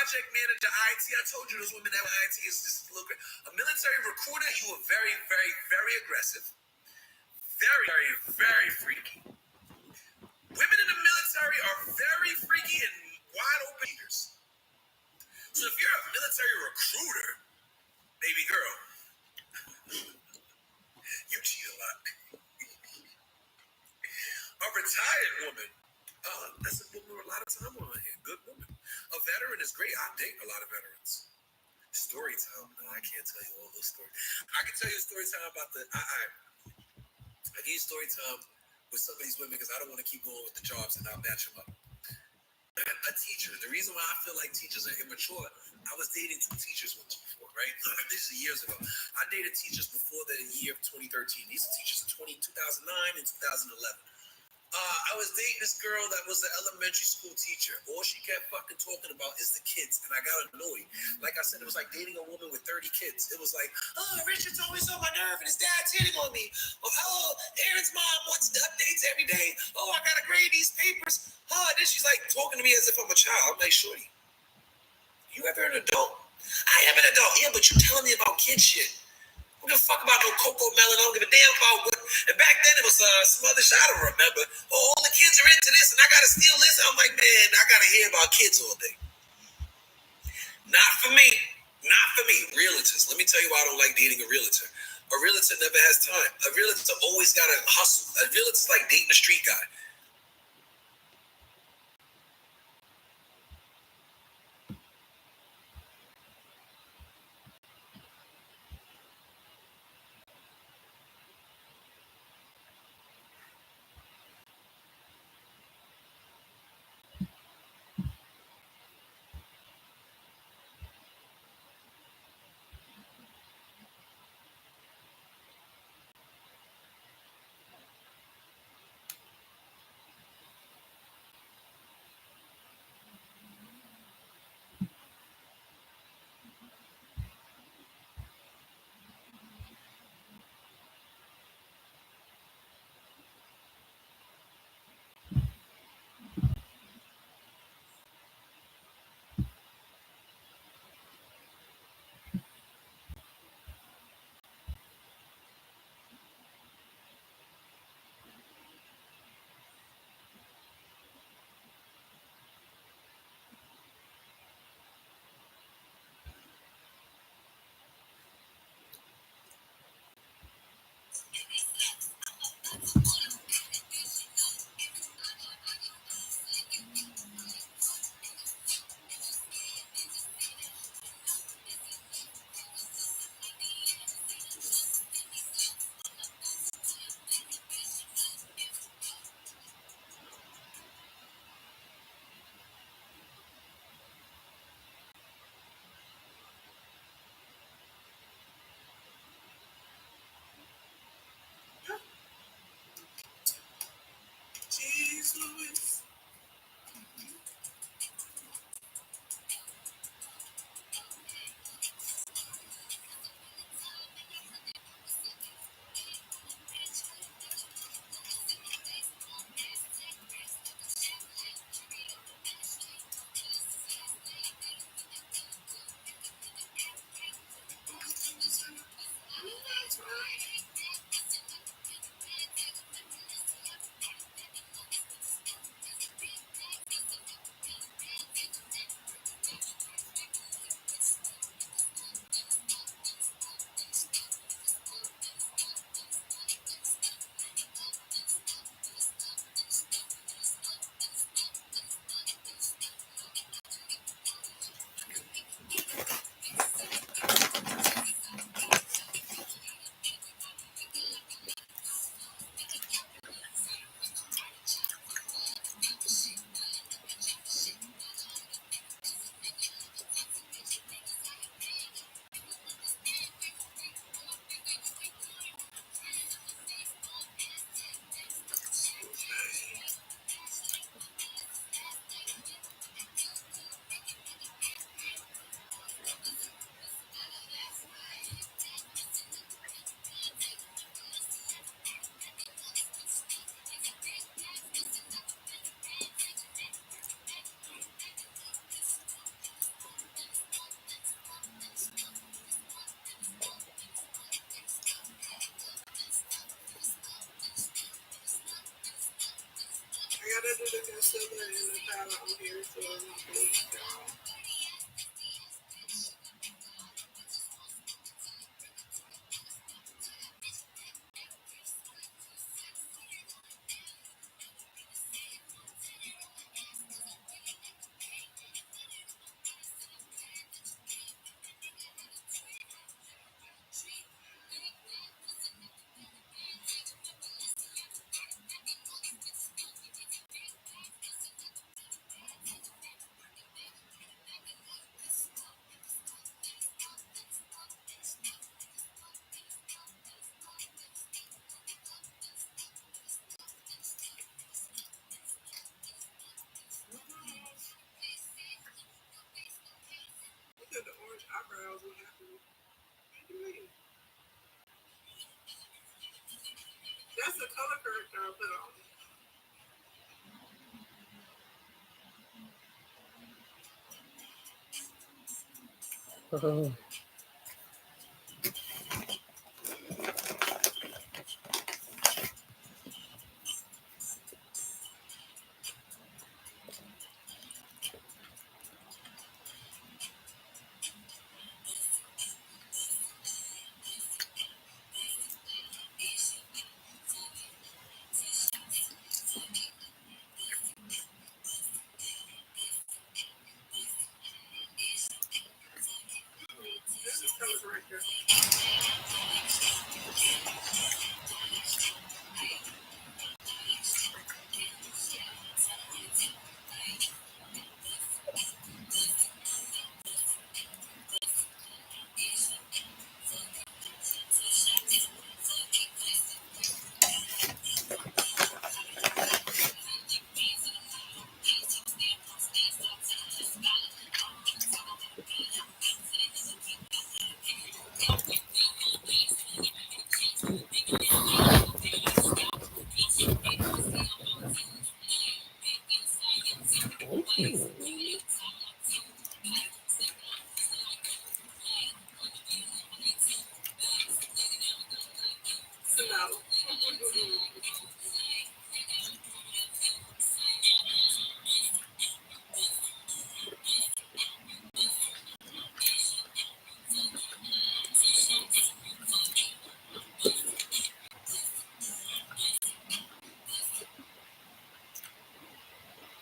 project manager, IT. I told you those women that were IT is just look. A military recruiter, you were very, very, very aggressive. Very, very, very freaky. Women in the military are very freaky and wide open eaters. So if you're a military recruiter, baby girl, you cheat a lot. A retired woman, that's a woman with a lot of time on her hand. Good woman. A veteran is great. I date a lot of veterans. Story time. No, I can't tell you all those stories. I can tell you a story time about I need story time with some of these women because I don't want to keep going with the jobs and I'll match them up. A teacher. The reason why I feel like teachers are immature, I was dating two teachers once before, right? This is years ago. I dated teachers before the year of 2013. These are teachers in 2009 and 2011. I was dating this girl that was an elementary school teacher. All she kept fucking talking about is the kids, and I got annoyed. Like I said, it was like dating a woman with 30 kids. It was like, oh, Richard's always on my nerve, and his dad's hitting on me. Oh, Aaron's mom wants the updates every day. Oh, I gotta grade these papers. Oh, and then she's like talking to me as if I'm a child. I'm like, shorty, you ever an adult? I am an adult. Yeah, but you telling me about kid shit. I don't give a fuck about no Coco Melon. I don't give a damn about what. And back then it was some other shit I don't remember. Oh, all the kids are into this, and I gotta steal this. I'm like, man, I gotta hear about kids all day. Not for me. Not for me. Realtors. Let me tell you why I don't like dating a realtor. A realtor never has time. A realtor always gotta hustle. A realtor's like dating a street guy.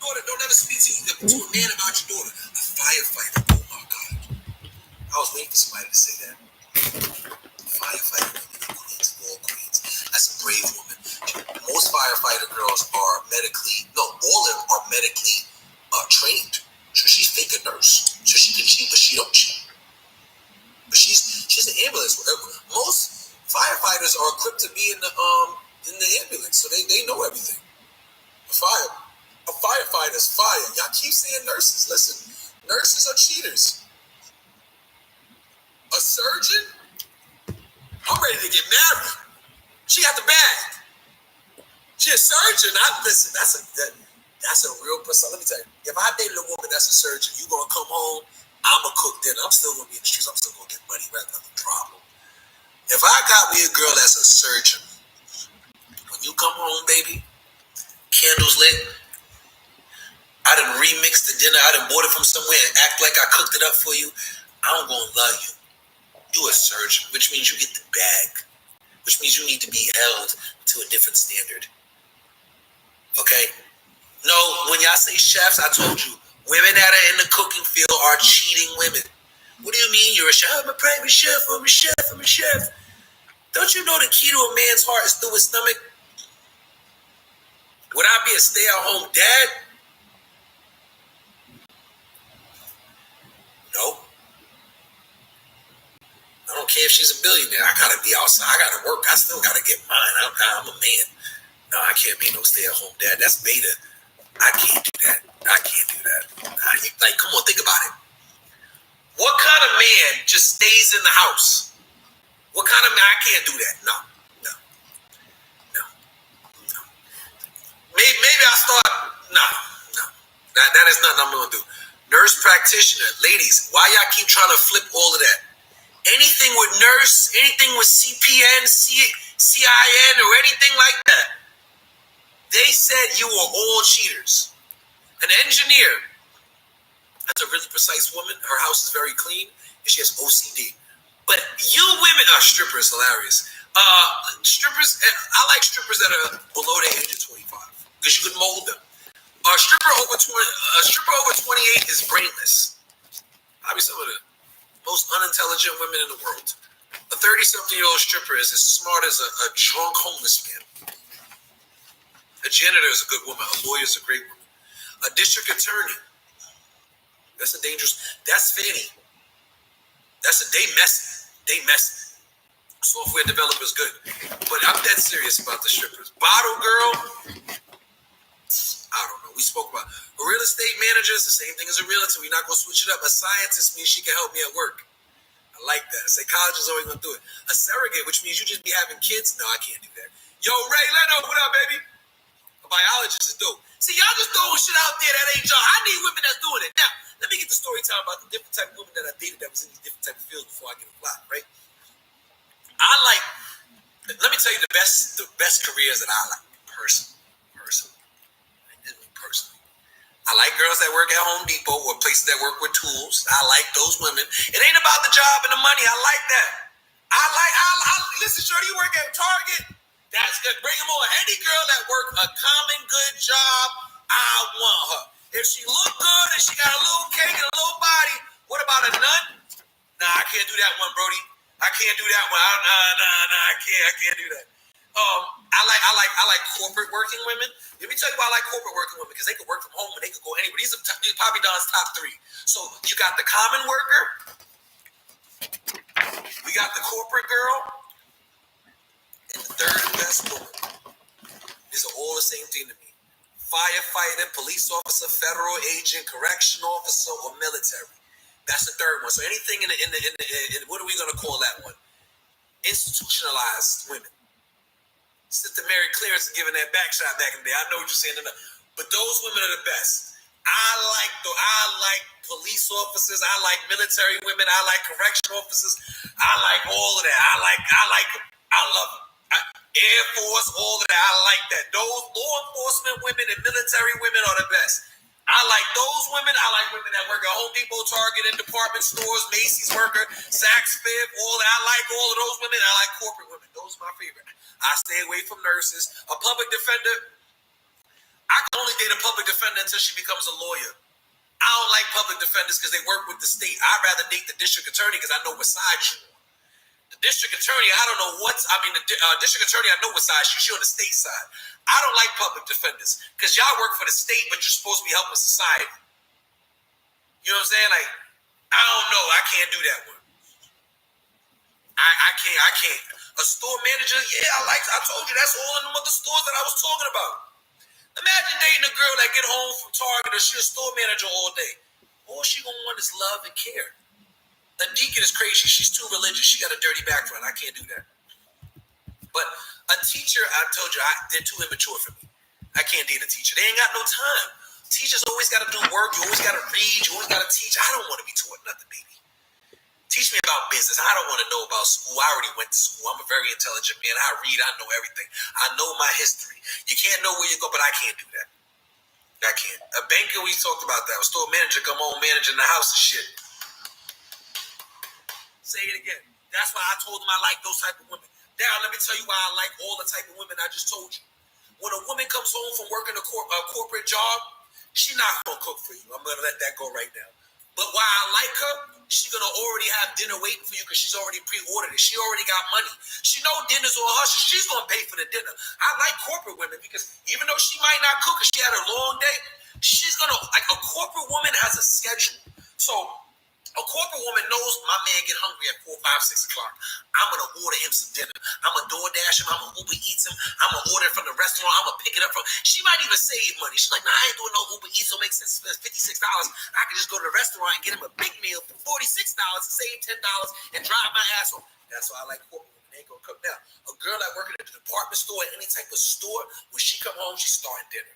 Daughter, don't ever speak to a man about your daughter. A firefighter. Oh my God. I was waiting for somebody to say that. Firefighter woman, queens of all queens. That's a brave woman. Most firefighter girls are medically, no, all of them are medically trained. So she's fake a nurse. So she can cheat, but she don't cheat. But she's an ambulance. Most firefighters are equipped to be in the ambulance, so they know everything. A firefighter's fire. Y'all keep saying nurses. Listen, nurses are cheaters. A surgeon? I'm ready to get married. She got the bag. She a surgeon. Listen, that's a real person. Let me tell you, if I dated a woman that's a surgeon, you gonna come home, I'ma cook dinner. I'm still gonna be in the streets. I'm still gonna get money. That's not a problem. If I got me a girl that's a surgeon, when you come home, baby, candles lit, I done remixed the dinner, I done bought it from somewhere and act like I cooked it up for you, I'm gonna love you. You a surgeon, which means you get the bag, which means you need to be held to a different standard. Okay? No, when y'all say chefs, I told you, women that are in the cooking field are cheating women. What do you mean you're a chef? I'm a private chef, I'm a chef. Don't you know the key to a man's heart is through his stomach? Would I be a stay-at-home dad? No. I don't care if she's a billionaire. I gotta be outside. I gotta work. I still gotta get mine. I'm a man. No, I can't be no stay-at-home dad. That's beta. I can't do that. Like, come on, think about it. What kind of man just stays in the house? What kind of man? I can't do that. No. Maybe I'll start. No. That is nothing I'm gonna do. Nurse practitioner, ladies, why y'all keep trying to flip all of that? Anything with nurse, anything with CPN, CIN, or anything like that, they said you were all cheaters. An engineer, that's a really precise woman. Her house is very clean, and she has OCD. But you women are strippers, hilarious. Strippers, I like strippers that are below the age of 25 because you can mold them. A stripper over 28 is brainless. Probably some of the most unintelligent women in the world. A 30-something-year-old stripper is as smart as a drunk homeless man. A janitor is a good woman. A lawyer is a great woman. A district attorney, that's a dangerous. That's Fanny. They messy. Software developer's good. But I'm dead serious about the strippers. Bottle girl, I don't know. We spoke about a real estate manager is the same thing as a realtor. We're not going to switch it up. A scientist means she can help me at work. I like that. A psychologist is always going to do it. A surrogate, which means you just be having kids. No, I can't do that. Yo, Ray Leno, what up, baby? A biologist is dope. See, y'all just throwing shit out there that ain't y'all. I need women that's doing it. Now, let me get the story time about the different type of women that I dated that was in these different type of fields before I get applied, right? Let me tell you the best careers that I like. Personally. I like girls that work at Home Depot or places that work with tools. I like those women. It ain't about the job and the money. I like that. Listen, shorty, you work at Target. That's good. Bring them on. Any girl that work a common good job, I want her. If she look good and she got a little cake and a little body, what about a nut? Nah, I can't do that one, Brody. I can't do that one. Nah, I can't do that. I like corporate working women. Let me tell you why I like corporate working women, because they can work from home and they can go anywhere. These are Poppy Don's top 3. So you got the common worker, we got the corporate girl, and the third best woman. These are all the same thing to me. Firefighter, police officer, federal agent, correctional officer, or military. That's the third one. So anything in what are we going to call that one? Institutionalized women. Sister Mary Clarence is giving that back shot back in the day. I know what you're saying, but those women are the best. I like police officers. I like military women. I like correctional officers. I like all of that. I love them. Air Force, all of that. I like that. Those law enforcement women and military women are the best. I like those women. I like women that work at Home Depot, Target, and department stores, Macy's worker, Saks Fifth, all that. I like all of those women. I like corporate women. Those are my favorite. I stay away from nurses. A public defender, I can only date a public defender until she becomes a lawyer. I don't like public defenders because they work with the state. I'd rather date the district attorney because I know what side you're on. The district attorney, I don't know the district attorney, I know what side she's on the state side. I don't like public defenders because y'all work for the state, but you're supposed to be helping society. You know what I'm saying? Like, I don't know. I can't do that one. I can't. A store manager, I told you, that's all in the stores that I was talking about. Imagine dating a girl that get home from Target and she's a store manager all day. All she gonna want is love and care. A deacon is crazy. She's too religious. She got a dirty background. I can't do that. But a teacher, I told you, they're too immature for me. I can't date a teacher. They ain't got no time. Teachers always got to do work. You always got to read. You always got to teach. I don't want to be taught nothing, baby. Teach me about business. I don't want to know about school. I already went to school. I'm a very intelligent man. I read. I know everything. I know my history. You can't know where you go, but I can't do that. I can't. A banker, we talked about that. A store manager, come home managing the house and shit. Say it again. That's why I told them I like those type of women. Now, let me tell you why I like all the type of women I just told you. When a woman comes home from working a corporate job, she's not going to cook for you. I'm going to let that go right now. But why I like her, she's going to already have dinner waiting for you because she's already pre-ordered it. She already got money. She know dinner's on her. She's going to pay for the dinner. I like corporate women because even though she might not cook because she had a long day, she's going to, like, a corporate woman has a schedule. So a corporate woman knows my man get hungry at 4, 5, 6 o'clock. I'm going to order him some dinner. I'm going to DoorDash him. I'm going to Uber Eats him. I'm going to order it from the restaurant. I'm going to pick it up from. She might even save money. She's like, nah, I ain't doing no Uber Eats. So it makes sense. $56. I can just go to the restaurant and get him a big meal for $46 and save $10 and drive my ass home. That's why I like corporate women. They ain't going to come down. A girl that working at the department store, any type of store, when she come home, she's starting dinner.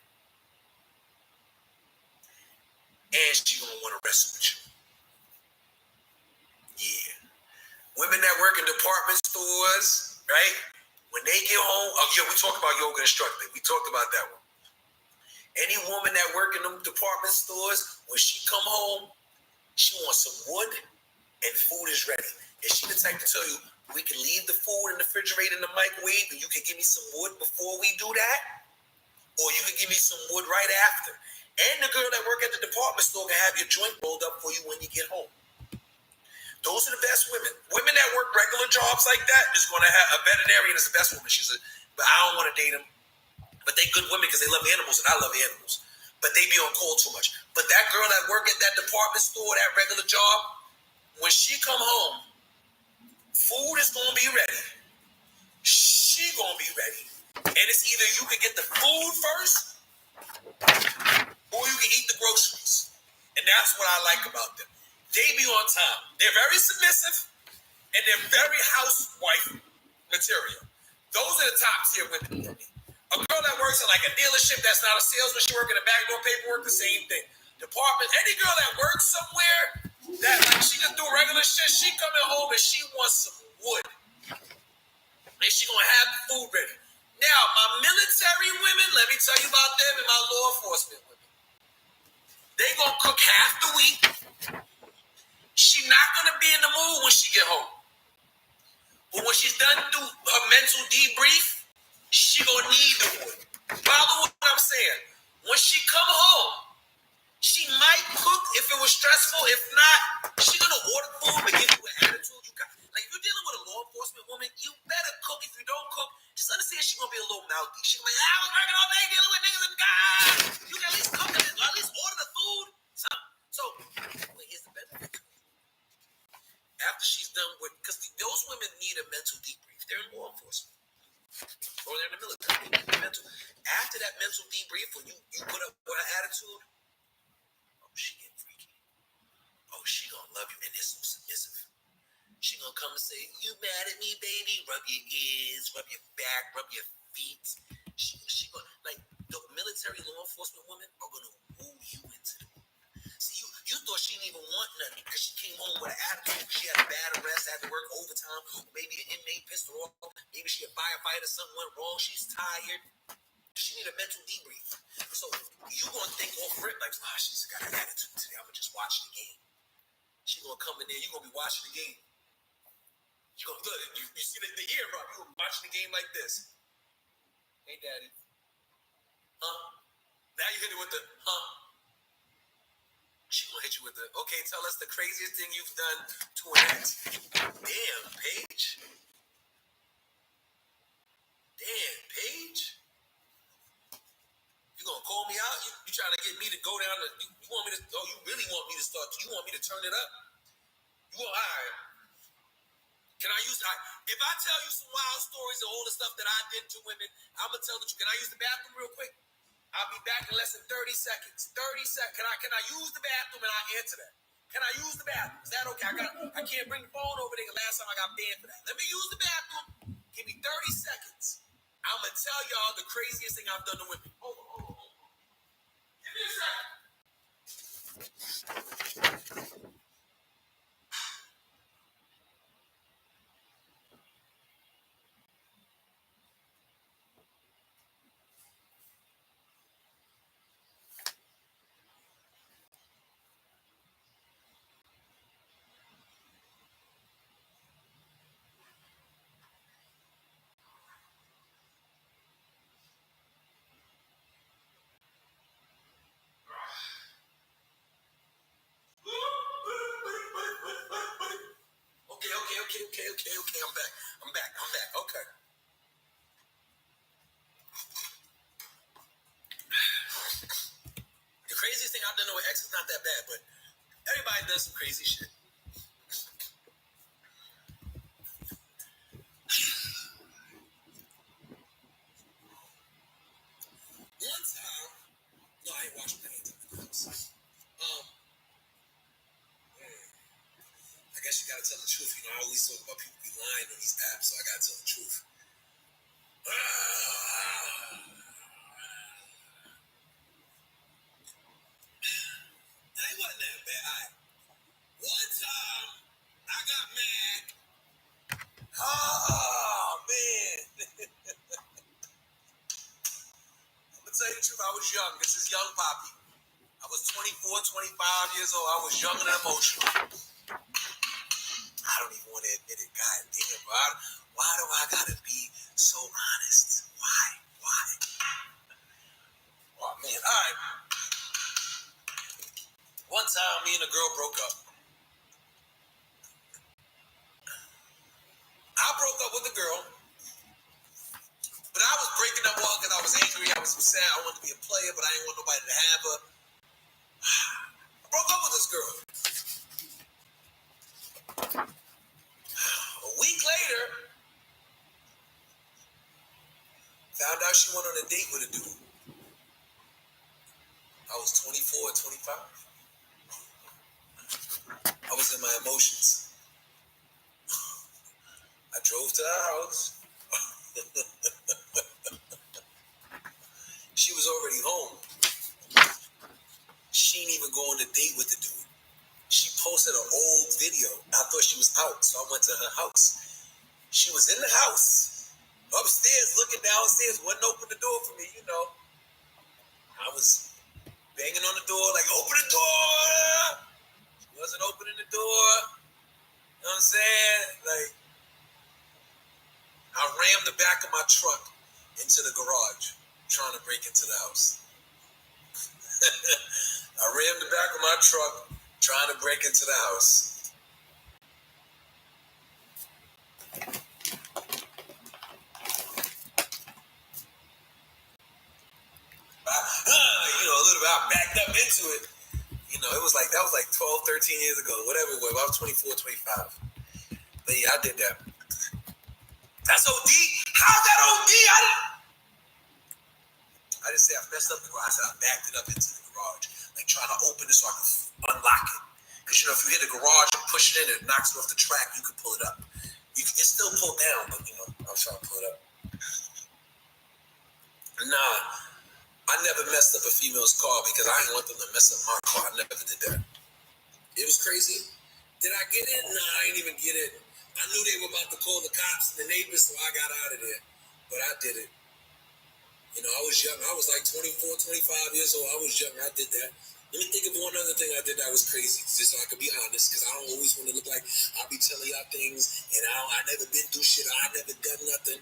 And she's going to want to wrestle with you. Yeah. Women that work in department stores, right? When they get home, we talked about yoga instructor. We talked about that one. Any woman that work in them department stores, when she come home, she wants some wood and food is ready. And she the type to tell you, we can leave the food in the refrigerator in the microwave and you can give me some wood before we do that. Or you can give me some wood right after. And the girl that work at the department store can have your joint rolled up for you when you get home. Those are the best women. Women that work regular jobs like that is going to have a veterinarian is the best woman. But I don't want to date them. But they good women because they love animals and I love animals. But they be on call too much. But that girl that work at that department store, that regular job, when she come home, food is going to be ready. She going to be ready. And it's either you can get the food first or you can eat the groceries. And that's what I like about them. They be on time. They're very submissive and they're very housewife material. Those are the top tier women for me. A girl that works in like a dealership that's not a salesman, she working in backdoor paperwork, the same thing. Department, any girl that works somewhere that like she just do regular shit, she coming home and she wants some wood. And she gonna have the food ready. Now, my military women, let me tell you about them and my law enforcement women. They gonna cook half the week. She not gonna be in the mood when she get home. But when she's done do her mental debrief, she gonna need the wood. Follow what I'm saying. When she come home, she might cook if it was stressful. If not, she gonna order food and give you an attitude. You got like if you're dealing with a law enforcement woman, you better cook. If you don't cook, just understand she's gonna be a little mouthy. She's gonna be like, I was working all day dealing with niggas and God. You can at least cook it, or at least order the food. So but here's the benefit. After she's done with, because those women need a mental debrief. They're in law enforcement. Or they're in the military. They need a mental. After that mental debrief, when you put up with her attitude, oh, she getting freaky. Oh, she gonna love you. And they're so submissive. She gonna come and say, you mad at me, baby? Rub your ears, rub your back, rub your feet. She gonna, like, the military law enforcement women are gonna woo you into the room. See, you thought she didn't even want nothing because she came home with an attitude. She had a bad arrest, had to work overtime. Maybe an inmate pissed her off. Maybe she a firefighter, something went wrong. She's tired. She need a mental debrief. So you gonna think off rip like, she's got an attitude today. I'm gonna just watch the game. She gonna come in there. You gonna be watching the game. You gonna look. You see the ear rub. You gonna be watching the game like this. Hey, daddy. Huh? Now you hit it with the huh. She gonna hit you with the okay. Tell us the craziest thing you've done to an ex. Damn, Paige. Damn, Paige. You gonna call me out? You trying to get me to go down the? You want me to? Oh, you really want me to start? You want me to turn it up? You want? All right. Can I use? If I tell you some wild stories of all the stuff that I did to women, I'm gonna tell the truth. Can I use the bathroom real quick? I'll be back in less than 30 seconds. 30 seconds. Can I use the bathroom and I'll answer that? Can I use the bathroom? Is that okay? I can't bring the phone over there. Last time I got banned for that. Let me use the bathroom. Give me 30 seconds. I'm gonna tell y'all the craziest thing I've done to women. Hold on. Give me a second. Okay. I'm back. Okay. The craziest thing I've done with ex is not that bad, but everybody does some crazy shit. One time, no, I ain't watching that anytime. I guess you gotta tell the truth. I always talk about people be lying on these apps, so I gotta tell the truth. It wasn't that bad. One time, I got mad. Oh, man. I'm gonna tell you the truth. I was young. This is young. years old. I was young and emotional. I don't even want to admit it. God damn, bro. Why do I gotta be so honest? Why? Oh, man. All right. One time, me and a girl broke up. I broke up with a girl, but I was breaking up all because I was angry. I was upset. I wanted to be a player, but I didn't want nobody to have her. I broke up with this girl. A week later, found out she went on a date with a dude. I was 24, 25. I was in my emotions. I drove to her house. She was already home. She didn't even go on a date with the dude. She posted an old video. I thought she was out, so I went to her house. She was in the house, upstairs, looking downstairs, wouldn't open the door for me, you know. I was banging on the door, like, open the door! She wasn't opening the door. You know what I'm saying? Like, I rammed the back of my truck into the garage, trying to break into the house. I rammed the back of my truck, trying to break into the house. A little bit, I backed up into it. You know, that was like 12, 13 years ago, whatever it was. I was 24, 25. But yeah, I did that. That's OD? How's that OD? I didn't say I messed up the garage. I said I backed it up into the garage. Like trying to open it so I could unlock it. Because, you know, if you hit the garage and push it in, it knocks it off the track, you can pull it up. It's still pulled down, but, you know, I was trying to pull it up. Nah, I never messed up a female's car because I didn't want them to mess up my car. I never did that. It was crazy. Did I get it? Nah, I didn't even get it. I knew they were about to call the cops and the neighbors, so I got out of there. But I did it. You know, I was young. I was like 24, 25 years old. I was young. I did that. Let me think of one other thing I did that was crazy, just so I could be honest, because I don't always want to look like I'll be telling y'all things, and I never been through shit. I never done nothing.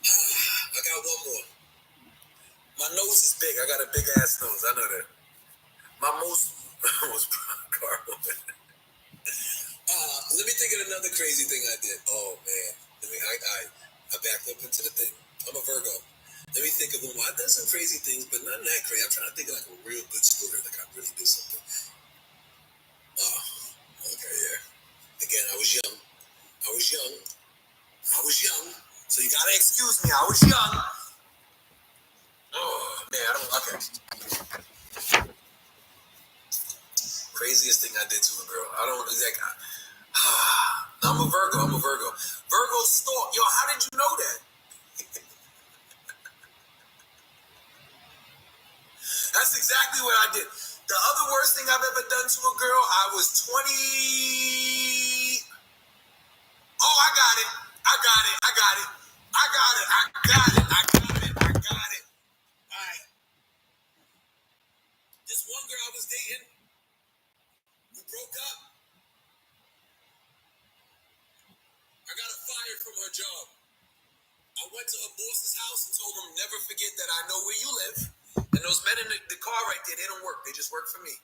I got one more. My nose is big. I got a big ass nose. I know that. My most was car. Let me think of another crazy thing I did. Oh man, I backed up into the thing. I'm a Virgo. Let me think of one more. I've done some crazy things, but not that crazy. I'm trying to think of like a real good story, like I really did something. Oh, okay, yeah. Again, I was young. So you gotta excuse me. I was young. Oh man, okay. Craziest thing I did to a girl. I don't exactly. I'm a Virgo. Virgo stalk. Yo, how did you know that? That's exactly what I did. The other worst thing I've ever done to a girl, I was 20. Oh, I got it. All right. This one girl I was dating, we broke up. I got fired from her job. I went to her boss's house and told him, never forget that I know where you live. And those men in the car right there, they don't work. They just work for me.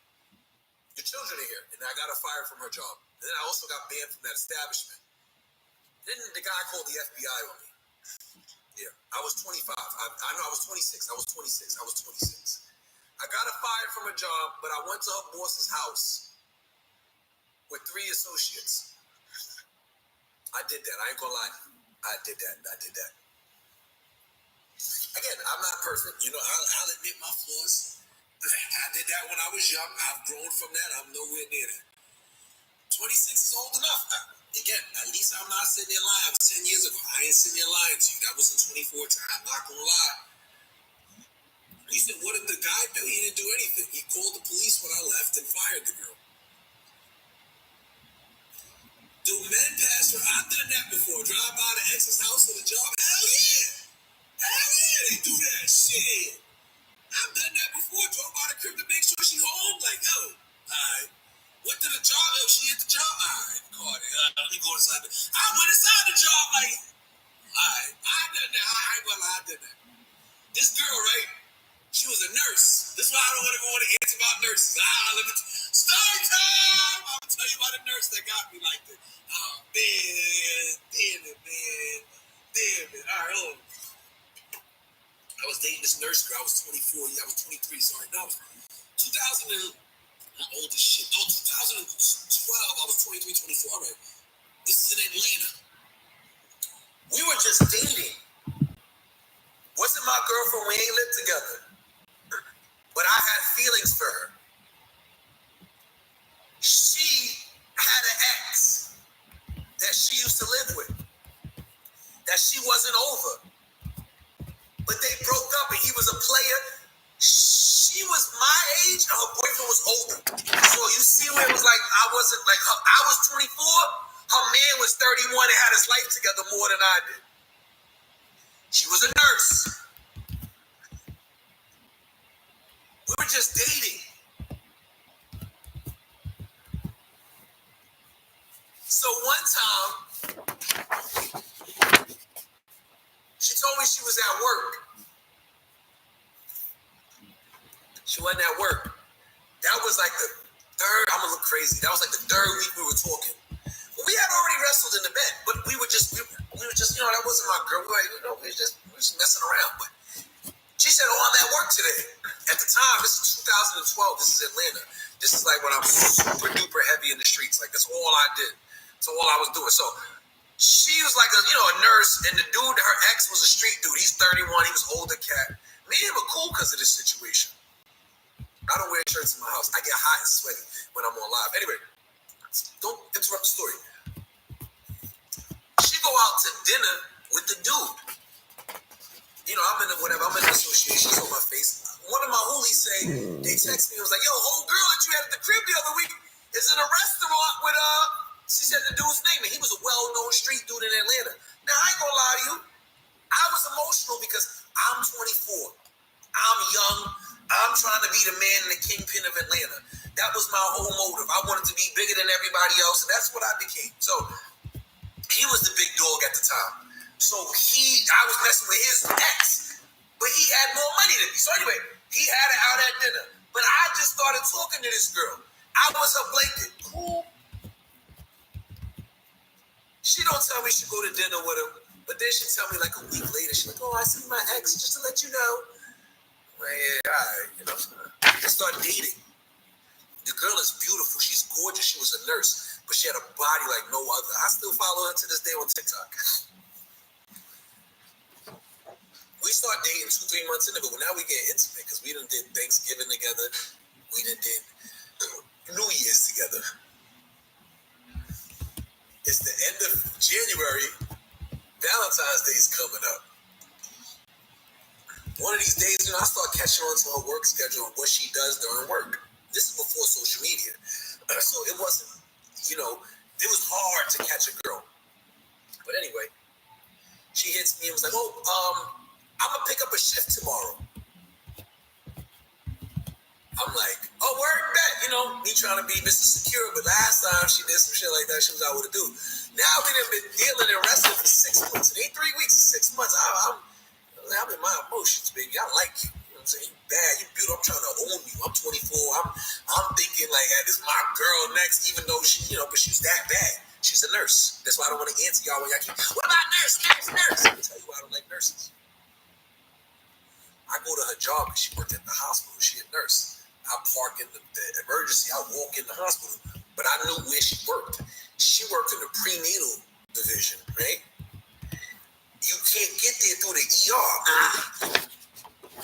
Your children are here. And I got her fired from her job. And then I also got banned from that establishment. Then the guy called the FBI on me. Yeah, I was 25. I know I was 26. I was 26. I got her fired from her job, but I went to her boss's house with 3 associates. I did that. I ain't gonna lie. I did that. Again, I'm not perfect. You know, I'll admit my flaws. I did that when I was young. I've grown from that. I'm nowhere near that. 26 is old enough. Again, at least I'm not sitting there lying. It was 10 years ago. I ain't sitting there lying to you. That was in 2014. I'm not gonna lie. He said, what did the guy do? He didn't do anything. He called the police when I left and fired the girl. Do men pass her? I've done that before. Drive by the ex's house or the job. Hell yeah, they do that shit. I've done that before. like, yo, alright. Went to the job, yo, she hit the job. Alright, called it. Let me go inside. I went inside the job, like, alright, I done that. I ain't gonna lie, I did that. This girl, right? She was a nurse. This is why I don't ever want to answer about nurses. Story time! I'm gonna tell you about a nurse that got me like this. Oh, man. Damn it, man. Damn it. All right, hold on. I was dating this nurse girl. I was 24. I was 23. Sorry. No, I was 2000 and... I'm old as shit. No, 2012. I was 23, 24. All right. This is in Atlanta. We were just dating. Wasn't my girlfriend. We ain't lived together. But I had feelings for her. She had an ex that she used to live with, that she wasn't over. But they broke up and he was a player. She was my age and her boyfriend was older. So you see where it was like, I wasn't like, I was 24, her man was 31 and had his life together more than I did. She was a nurse. We were just dating. So one time, she told me she was at work. She wasn't at work. That was like the third, I'm gonna look crazy. That was like the third week we were talking. We had already wrestled in the bed, but we were just, you know, that wasn't my girl. We were just messing around. But she said, oh, I'm at work today. At the time, this is 2012, this is Atlanta. This is like when I was super duper heavy in the streets. Like, that's all I did. That's all I was doing. So she was like a nurse, and the dude, her ex was a street dude. He's 31, he was older cat. Me and him were cool because of this situation. I don't wear shirts in my house. I get hot and sweaty when I'm on live. Anyway, don't interrupt the story. She go out to dinner with the dude. You know, I'm in the association, so my face. One of my hoolies say, they text me, it was like, yo, whole girl that you had at the crib the other week is in a restaurant with, she said the dude's name, and he was a well-known street dude in Atlanta. Now, I ain't gonna lie to you. I was emotional because I'm 24. I'm young. I'm trying to be the man and the kingpin of Atlanta. That was my whole motive. I wanted to be bigger than everybody else, and that's what I became. So, he was the big dog at the time. So, I was messing with his ex, but he had more money than me. So, anyway, he had it out at dinner. But I just started talking to this girl. I was her blanket. Cool. She don't tell me she go to dinner with him, but then she tell me like a week later, she's like, oh, I see my ex, just to let you know. Well, yeah, all right, you know. I started dating. The girl is beautiful. She's gorgeous. She was a nurse, but she had a body like no other. I still follow her to this day on TikTok. We start dating 2-3 months into it, but now we get intimate because we done did Thanksgiving together. We done did New Year's together. It's the end of January. Valentine's Day is coming up. One of these days, I start catching on to her work schedule and what she does during work. This is before social media. So it wasn't, it was hard to catch a girl. But anyway, she hits me and was like, I'm going to pick up a shift tomorrow. I'm like, oh, word bet. Me trying to be Mr. Secure, but last time she did some shit like that, she was out with a dude. Now we done been dealing and wrestling for 6 months. It ain't 3 weeks, 6 months. I'm in my emotions, baby. I like you. You know what I'm saying? You bad, you beautiful. I'm trying to own you. I'm 24. I'm thinking like, hey, this is my girl next, even though she, but she's that bad. She's a nurse. That's why I don't want to answer y'all when y'all keep, what about nurse? Let me tell you why I don't like nurses. I go to her job and she worked at the hospital. She a nurse. I park in the emergency. I walk in the hospital. But I knew where she worked. She worked in the prenatal division, right? You can't get there through the ER.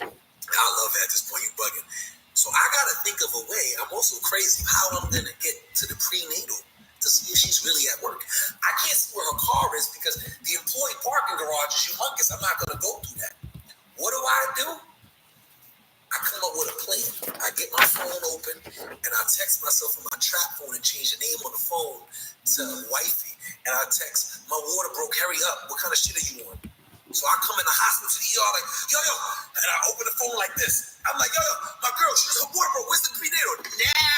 I love her at this point. You bugging. So I got to think of a way. I'm also crazy how I'm going to get to the prenatal to see if she's really at work. I can't see where her car is because the employee parking garage is humongous. I'm not going to go through that. What do? I come up with a plan. I get my phone open and I text myself on my trap phone and change the name on the phone to wifey. And I text, my water broke, hurry up. What kind of shit are you on? So I come in the hospital to the ER like, yo. And I open the phone like this. I'm like, yo, my girl, her water broke. Where's the prenatal? Now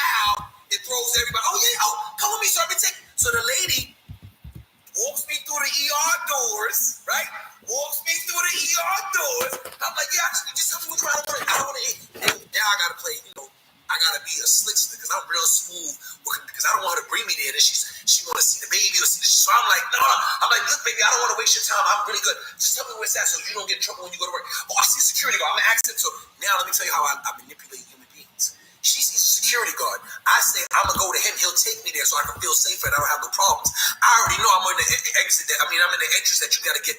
I'm real smooth because I don't want her to bring me there. And she want to see the baby or see the. So I'm like, no. I'm like, look, baby, I don't want to waste your time. I'm really good. Just tell me where it's at so you don't get in trouble when you go to work. Oh, I see a security guard. I'm gonna ask him. So now let me tell you how I manipulate human beings. She sees a security guard. I say, I'm going to go to him. He'll take me there so I can feel safer and I don't have no problems. I already know I'm in the exit. I'm in the entrance that you got to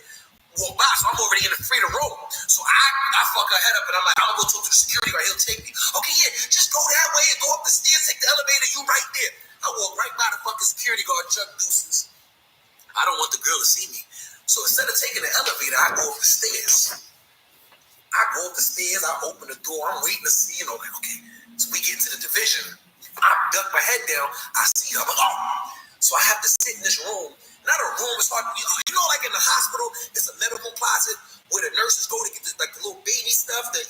walk by. So I'm already in the freedom room. So I fuck her head up and I'm like, I'm going to go talk to the security guard. He'll take me. Okay, yeah, just go that way and go up the stairs, take the elevator. You right there. I walk right by the fucking security guard, Chuck Deuces. I don't want the girl to see me. So instead of taking the elevator, I go up the stairs. I open the door. I'm waiting to see, like, okay. So we get into the division. I duck my head down. I see her. I'm like, oh. So I have to sit in this room. Not a room. It's hard. Like in the hospital, it's a medical closet where the nurses go to get the little baby stuff, the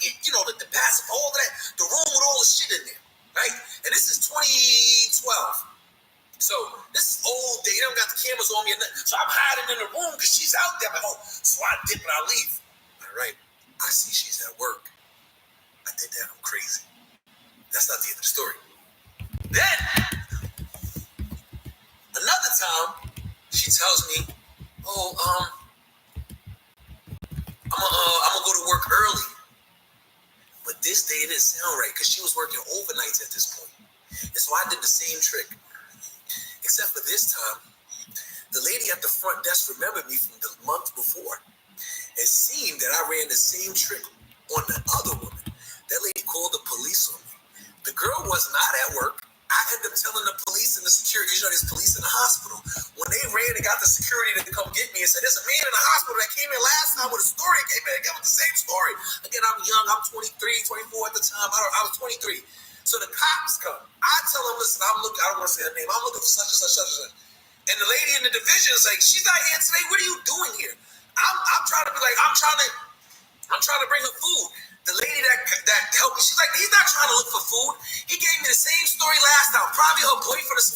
passive, all of that. The room with all the shit in there, right? And this is 2012. So this is old day. They don't got the cameras on me or nothing. So I'm hiding in the room because she's out there. I'm like, oh. So I dip and I leave. All right. I see she's at work. I did that. I'm crazy. That's not the end of the story. Then, another time, she tells me, oh, I'm gonna go to work early. But this day it didn't sound right because she was working overnights at this point. And so I did the same trick. Except for this time, the lady at the front desk remembered me from the month before. It seemed that I ran the same trick on the other woman. That lady called the police on me. The girl was not at work. I ended up telling the police and the security, because there's police in the hospital. When they ran and got the security to come get me and said, there's a man in the hospital that came in last time with a story, came in and gave me the same story. Again, I'm young, I'm 23, 24 at the time. I was 23. So the cops come. I tell them, listen, I don't want to say her name. I'm looking for such and such, such and such. And the lady in the division is like, she's not here today. What are you doing here? I'm trying to be like, I'm trying to bring her food. The lady that helped me, she's like, he's not trying to look for food. He gave me the same story last time. Probably her boyfriend or some